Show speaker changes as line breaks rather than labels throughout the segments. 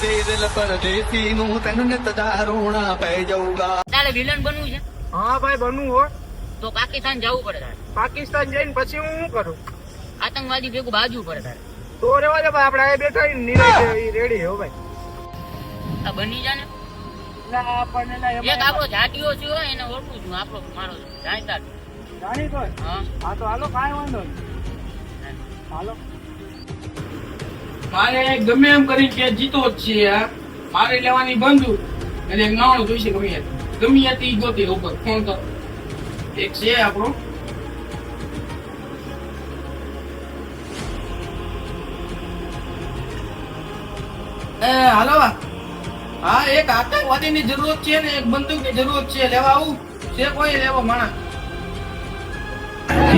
दिल परदेसी નું તને તદારોણા પੈ જાઉંગા।
તારે વિલન બનવું છે?
હા ભાઈ બનવું હોય
તો પાકિસ્તાન જવું પડે તારે।
પાકિસ્તાન જઈને પછી હું શું કરું?
આતંકવાદી ભેગું બાજવું પડે તારે।
તો રેવા દે ભાઈ, આપણે આ બેઠા નિરાય રેડી હો ભાઈ।
આ બની જા ને।
ના આપણને ના
એક આપણો જાતિઓ છે હોય એને ઓળખું છું, આપણો મારો જાણતા છું।
જાણી તો
હા
હા તો હાલો, કાંઈ વાંધો નહીં, હાલો।
મારે ગમે એમ કરી કે જીતો જ છે, મારે લેવાની બંધુ અને એક નાણું જોઈશે ગમે હતી ગોતી ઉપર ફોન કરો। એક છે આપણો હાલો, હા એક આતંકવાદી ની જરૂરત છે ને એક બંદૂક ની જરૂરત છે, લેવા આવું છે? કોઈ લેવો માણા?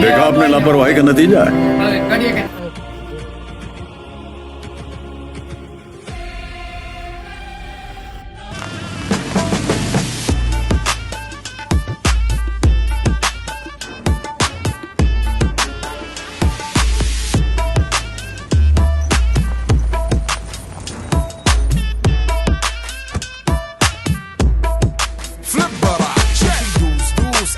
देखा आपने लापरवाही का नतीजा है।
કરીએ કે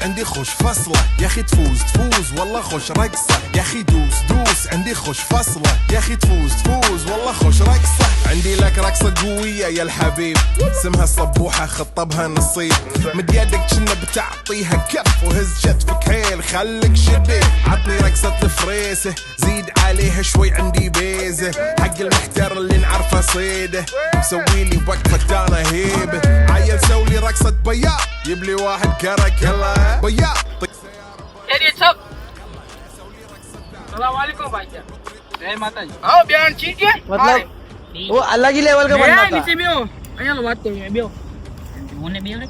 عندي خوش فصلة يا اخي تفوز تفوز والله خوش رقصة يا اخي دوس دوس عندي خوش فصلة يا اخي تفوز تفوز والله خوش رقصة عندي لك رقصة قوية يا الحبيب اسمها الصبوحة خطبها نصيب مد يدك كنا بتعطيها كف وهز كتفك حيل خليك شديد عطني رقصة الفريسة زيد عليها شوي عندي بيزة حق المحتر اللي نعرفه صيده مسوي لي وقفة انا هيبة عيل سوي رقصة بياض يبلي واحد كرك يلا بياض
સલામ વાલેકુમ ભાઈ।
જય માતાજી।
આવો બેન ઠીક છે?
मतलब वो अलग ही लेवल का बनना था।
નીચે બેહો, અહીંયા વાત કરી બેહો।
મને બે રે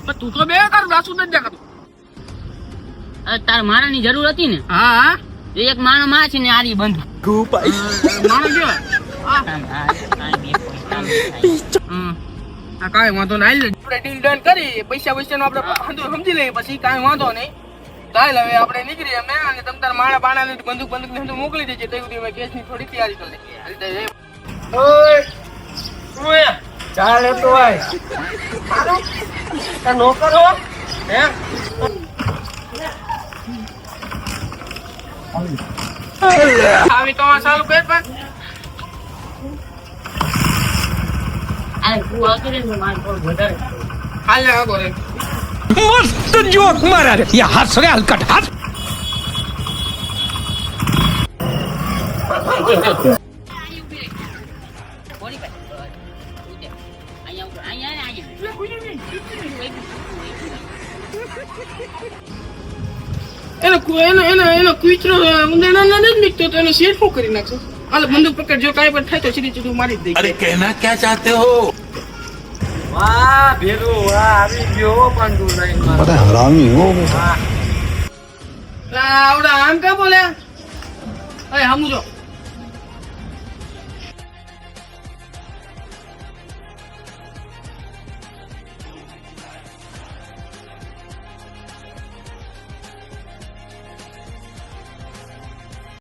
પણ તું તો બે કર દાસુ જ દેખાતું।
તાર માણાની જરૂર હતી ને?
હા હા
તો એક માણો માં છે ને આરી બંધ
માણસ કેવા? આ કાંઈ વાંધો નહીં, આપણે ડીલ ડન કરી પૈસા પૈસા નો આપણે સમજી લઈએ, પછી કાંઈ વાંધો નહીં। ચાલ હવે આપણે નીકળીએ મેં અને તમ તાર માણા બાણા ને બંદૂક ને મોકલી દેજે, તો મેં કેસ ની થોડી તૈયારી કરી લઈએ। ઓય ઓય
ચાલ એ તો ભાઈ આ નોકર હો
હે આવી તો ચાલુ કર પણ
આ તું આવતી રે માર પર વધારે
હાલે આગો રે
मस्त जोक मारा रे ये हंस रे हलकट हंस
એનો કુતરો ઉંદરડા ના જ નીકળતો તો એનો શેર શું કરી નાખશો? હાલ બંદૂક પકડ, જો કાંઈ પણ થાય તો સીધી સીધું મારી જ દઈ।
अरे कहना क्या चाहते हो?
વાહ ભેગું વાહ આવી ગયો પણ તું લઈને મારો।
बड़ा हरामी हो।
આવડા આમ કા બોલ્યા? અરે હમું જો